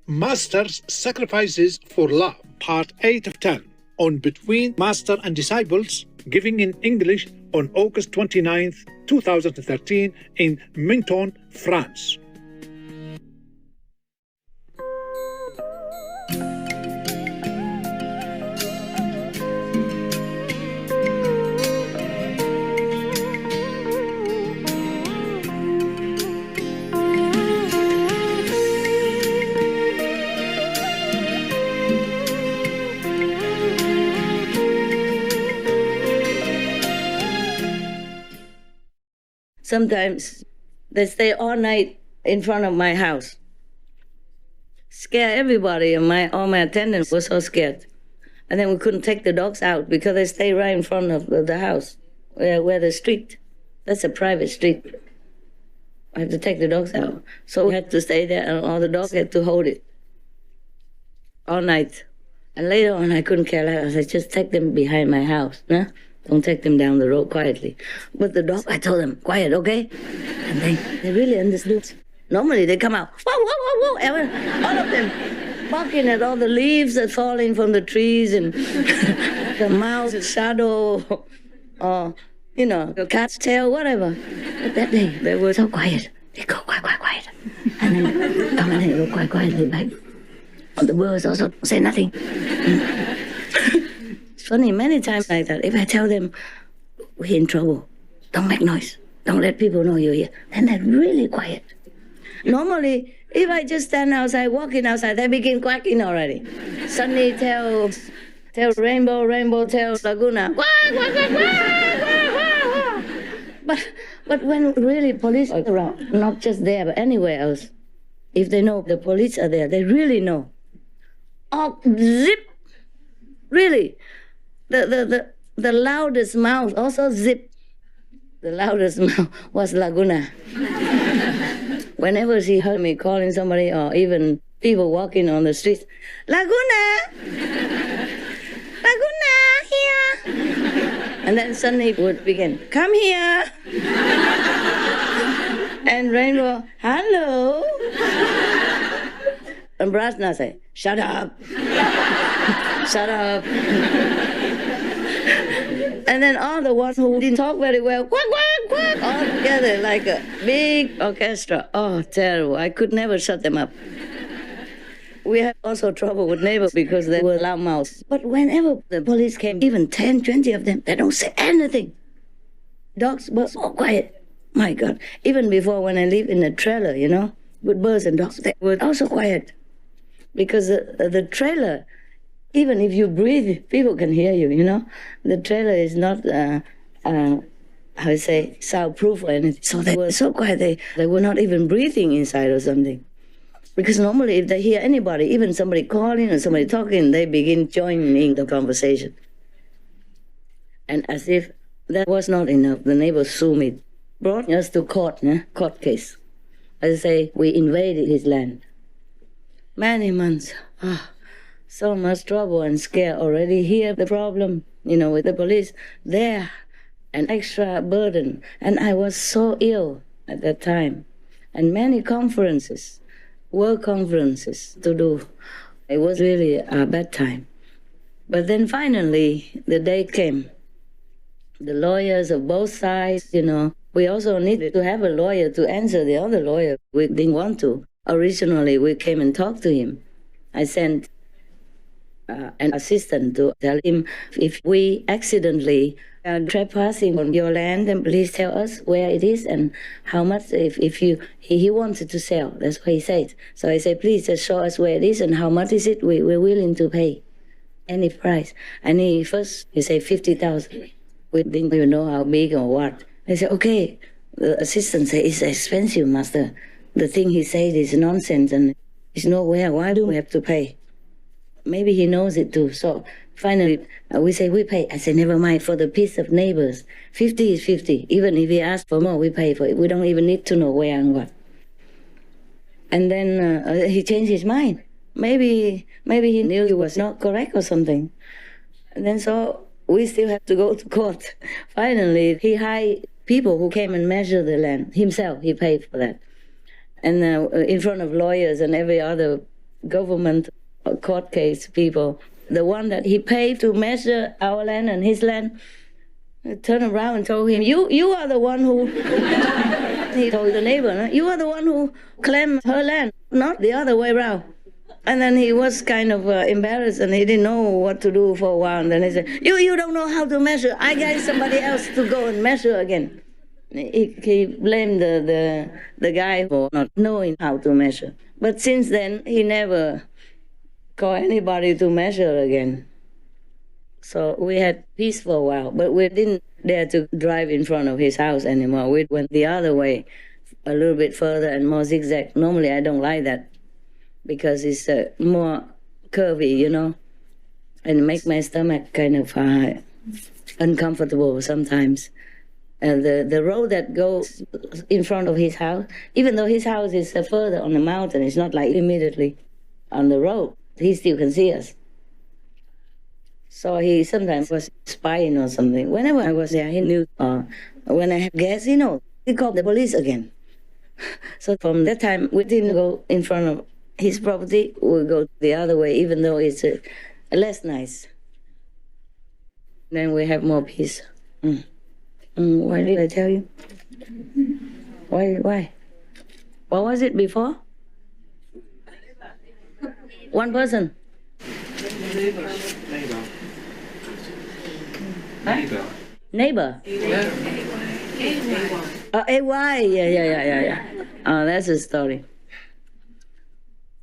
Master's Sacrifices for Love, Part 8 of 10, on Between Master and Disciples, giving in English on August 29th, 2013 in Menton, France. Sometimes they stay all night in front of my house. Scare everybody, and all my attendants were so scared. And then we couldn't take the dogs out because they stay right in front of the house, where the street. That's a private street. I had to take the dogs out. So we had to stay there, and all the dogs had to hold it all night. And later on, I couldn't care less. I said, just take them behind my house, huh? Don't take them down the road quietly. But the dog, I told them, quiet, okay? And they really understood. Normally they come out, whoa, whoa, whoa, whoa, all of them barking at all the leaves that falling from the trees and the mouse shadow or, the cat's tail, whatever. But that day, they were so quiet. They go quiet, quiet, quiet. And then come and they go quiet, quietly back. And the birds also say nothing. It's funny, many times like that, if I tell them, we're in trouble, don't make noise, don't let people know you're here, then they're really quiet. Normally, if I just stand outside, walking outside, they begin quacking already. Suddenly tell Rainbow, tell Laguna, quack, quack, quack, quack, quack, quack. But when really police are around, not just there, but anywhere else, if they know the police are there, they really know. Oh, zip, really. The loudest mouth also zip. The loudest mouth was Laguna. Whenever she heard me calling somebody or even people walking on the streets, Laguna! Laguna, here! And then suddenly it would begin, come here! And Rainbow, hello! And Brasna say, shut up! Shut up! And then all the ones who didn't talk very well, quack, quack, quack, all together like a big orchestra. Oh, terrible. I could never shut them up. We had also trouble with neighbors because they were loudmouths. But whenever the police came, even 10, 20 of them, they don't say anything. Dogs were so quiet. My God. Even before when I lived in a trailer, with birds and dogs, they were also quiet. Because the trailer, even if you breathe, people can hear you, The trailer is not, soundproof or anything. So they were so quiet, they were not even breathing inside or something. Because normally if they hear anybody, even somebody calling or somebody talking, they begin joining in the conversation. And as if that was not enough, the neighbors sued me, brought us to court case. I say, we invaded his land. Many months. So much trouble and scare already. Here the problem, with the police. There, an extra burden. And I was so ill at that time. And many conferences, work conferences to do. It was really a bad time. But then finally, the day came. The lawyers of both sides, we also needed to have a lawyer to answer the other lawyer. We didn't want to. Originally, we came and talked to him. I sent an assistant to tell him, if we accidentally are trespassing on your land, then please tell us where it is and how much. He wanted to sell, that's what he said. So I said, please just show us where it is and how much is it. We're willing to pay any price. And he said 50,000. We didn't even know how big or what. I said, okay. The assistant said, it's expensive, master. The thing he said is nonsense and it's nowhere. Why do we have to pay? Maybe he knows it too. So finally, we say, we pay. I say, never mind, for the peace of neighbors. 50 is 50. Even if he asks for more, we pay for it. We don't even need to know where and what. And then he changed his mind. Maybe he knew he was not correct or something. And then so we still have to go to court. Finally, he hired people who came and measured the land himself. He paid for that. And in front of lawyers and every other government court case people. The one that he paid to measure our land and his land, turned around and told him, you are the one who, he told the neighbor, you are the one who claimed her land, not the other way around. And then he was kind of embarrassed and he didn't know what to do for a while. And then he said, you don't know how to measure. I got somebody else to go and measure again. He blamed the guy for not knowing how to measure. But since then, he never called anybody to measure again. So we had peace for a while, but we didn't dare to drive in front of his house anymore. We went the other way, a little bit further and more zigzag. Normally, I don't like that because it's more curvy, you know, and make my stomach kind of uncomfortable sometimes. And the road that goes in front of his house, even though his house is further on the mountain, it's not like immediately on the road, he still can see us. So he sometimes was spying or something. Whenever I was there, he knew. When I have gas, he knows. He called the police again. So from that time, we didn't go in front of his property. We go the other way, even though it's less nice. Then we have more peace. Why did I tell you? Why? What was it before? One person. Neighbor. AY. Yeah. Oh, that's a story.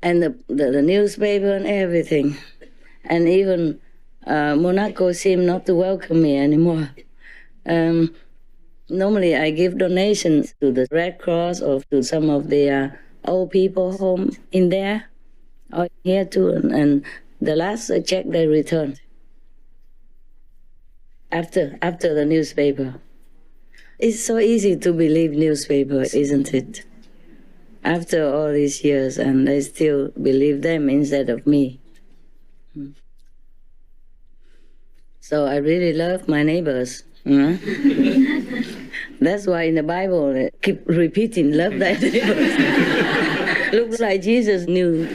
And the newspaper and everything. And even Monaco seemed not to welcome me anymore. Normally I give donations to the Red Cross or to some of the old people home in there, or here too. And the last check they returned. After the newspaper. It's so easy to believe newspaper, isn't it? After all these years, and I still believe them instead of me. So I really love my neighbors. That's why in the Bible they keep repeating, love thy neighbors. Looks like Jesus knew.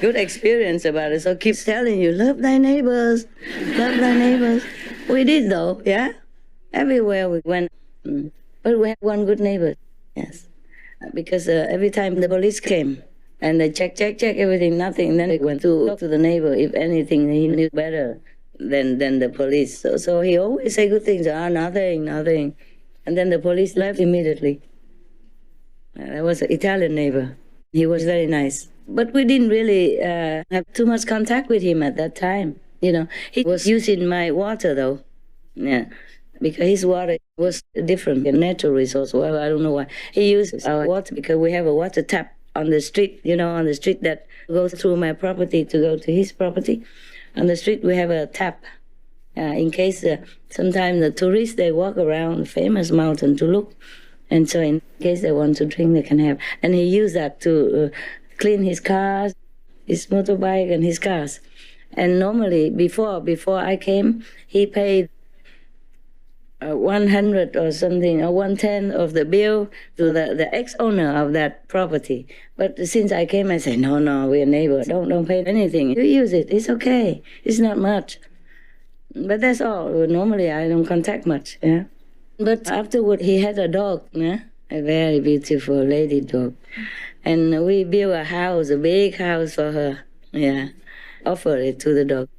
Good experience about it, so keep telling you, love thy neighbors, love thy neighbors. We did though, yeah? Everywhere we went. But we had one good neighbor, yes. Because every time the police came and they check everything, nothing, then they went to talk to the neighbor. If anything, he knew better than the police. So he always say good things, nothing. And then the police left immediately. That was an Italian neighbor. He was very nice. But we didn't really have too much contact with him at that time. You know, he was using my water though, yeah, because his water was different, a natural resource. Well, I don't know why. He uses our water because we have a water tap on the street, you know, on the street that goes through my property to go to his property. On the street we have a tap in case sometimes the tourists, they walk around the famous mountain to look. And so in case they want to drink, they can have. And he used that to clean his cars, his motorbike and his cars. And normally, before I came, he paid 100 or something, or 1/10 of the bill to the ex-owner of that property. But since I came, I said, no, we're neighbors. Don't pay anything. You use it. It's okay. It's not much. But that's all. Normally, I don't contact much. Yeah. But afterward, he had a dog, yeah? A very beautiful lady dog. And we built a house, a big house for her. Yeah. Offered it to the dog.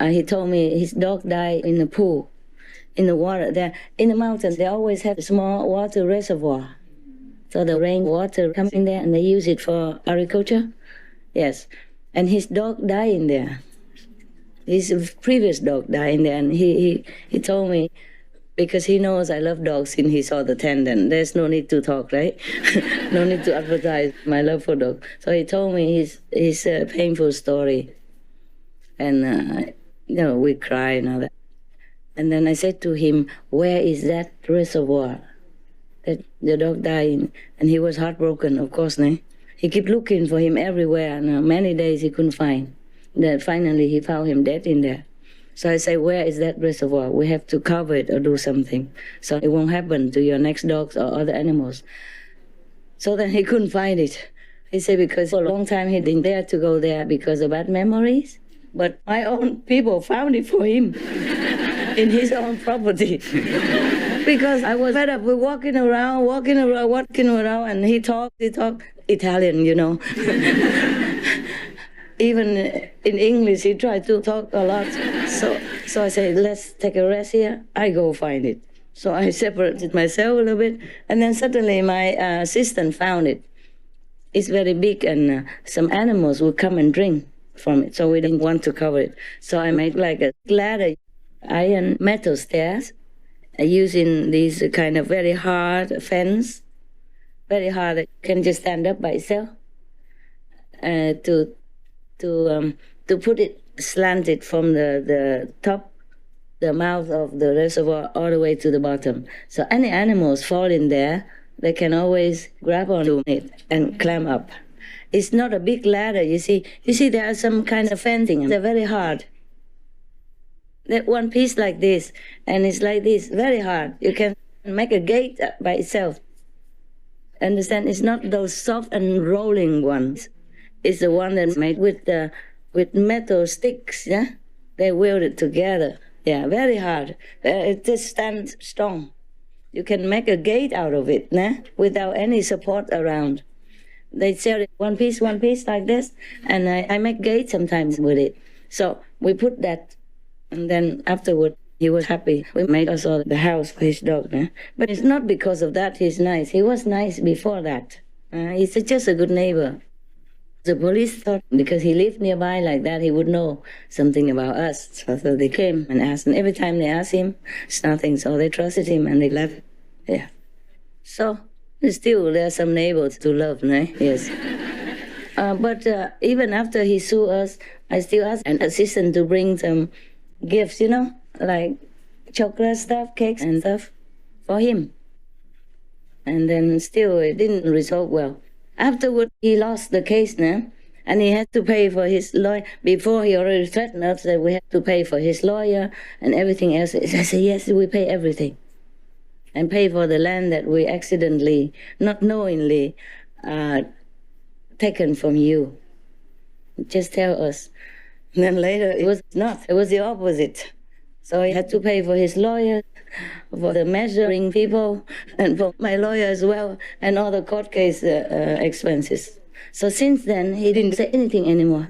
He told me his dog died in the pool, in the water. There, in the mountains, they always have a small water reservoir. So the rainwater comes in there and they use it for agriculture. Yes. And his dog died in there. His previous dog died in there. And he told me, because he knows I love dogs since he saw the tent, and there's no need to talk, right? No need to advertise my love for dogs. So he told me his painful story. And, we cry and all that. And then I said to him, where is that reservoir that the dog died in? And he was heartbroken, of course. He kept looking for him everywhere, and many days he couldn't find. Then finally he found him dead in there. So I say, where is that reservoir? We have to cover it or do something so it won't happen to your next dogs or other animals. So then he couldn't find it. He said because for a long time he didn't dare to go there because of bad memories. But my own people found it for him in his own property. Because I was fed up with walking around, and he talked Italian, you know. Even in English, he tried to talk a lot. So I said, let's take a rest here. I go find it. So I separated myself a little bit, and then suddenly my assistant found it. It's very big, and some animals would come and drink from it, so we didn't want to cover it. So I made like a ladder, iron metal stairs, using these kind of very hard fence, very hard, that can just stand up by itself, to put it slanted from the top, the mouth of the reservoir, all the way to the bottom. So any animals fall in there, they can always grab onto it and climb up. It's not a big ladder, you see. You see, there are some kind of fencing. They're very hard. That one piece like this, and it's like this, very hard. You can make a gate by itself. Understand? It's not those soft and rolling ones. It's the one that's made with metal sticks, yeah? They weld it together. Yeah, very hard. It just stands strong. You can make a gate out of it, nah? Without any support around. They sell it one piece like this, and I make gates sometimes with it. So we put that, and then afterward, he was happy. We made also the house for his dog. Nah? But it's not because of that he's nice. He was nice before that. He's just a good neighbor. The police thought because he lived nearby like that, he would know something about us. So they came and asked, and every time they asked him, it's nothing. So they trusted him and they left. Yeah. So still there are some neighbors to love, no? Yes. But even after he sued us, I still asked an assistant to bring some gifts, you know, like chocolate stuff, cakes and stuff for him. And then still it didn't resolve well. Afterward, he lost the case now, and he had to pay for his lawyer. Before, he already threatened us that we had to pay for his lawyer and everything else. I said, yes, we pay everything. And pay for the land that we accidentally, not knowingly, taken from you. Just tell us. And then later, it was not. It was the opposite. So he had to pay for his lawyer, for the measuring people, and for my lawyer as well, and all the court case expenses. So since then, he didn't say anything anymore.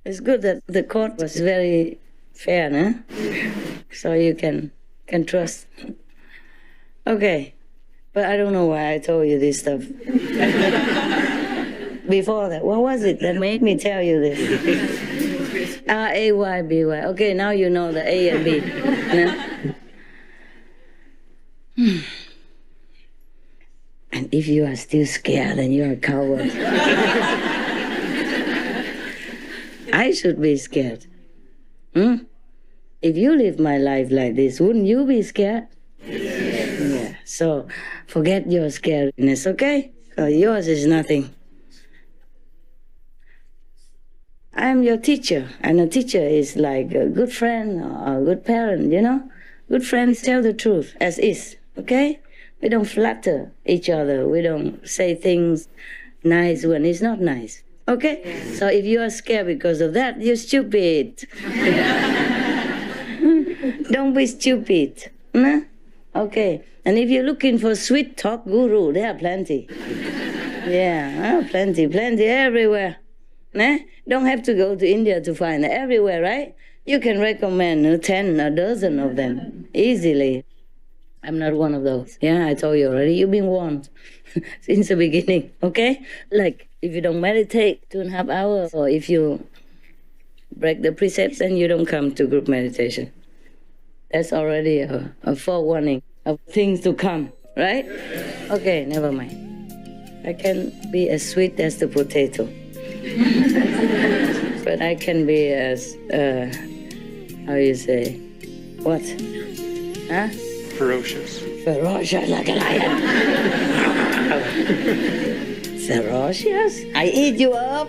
It's good that the court was very fair, no? So you can trust. Okay, but I don't know why I told you this stuff. Before that, what was it that made me tell you this? R-A-Y-B-Y. Okay, now you know the A and B. No? And if you are still scared, then you're a coward. I should be scared. If you live my life like this, wouldn't you be scared? Yes. Yeah. So forget your scaredness, okay? Yours is nothing. I am your teacher, and a teacher is like a good friend or a good parent, you know? Good friends tell the truth as is, okay? We don't flatter each other. We don't say things nice when it's not nice, okay? Yes. So if you are scared because of that, you're stupid. Don't be stupid, nah? Okay. And if you're looking for sweet talk guru, there are plenty. Yeah, plenty everywhere. Nah? Don't have to go to India to find it. Everywhere, right? You can recommend 10, a dozen of them easily. I'm not one of those. Yeah, I told you already. You've been warned since the beginning, okay? Like, if you don't meditate 2.5 hours, or if you break the precepts, then you don't come to group meditation. That's already a forewarning of things to come, right? Okay, never mind. I can be as sweet as the potato. But I can be as, how you say, what? Huh? Ferocious. Ferocious like a lion. Ferocious? I eat you up.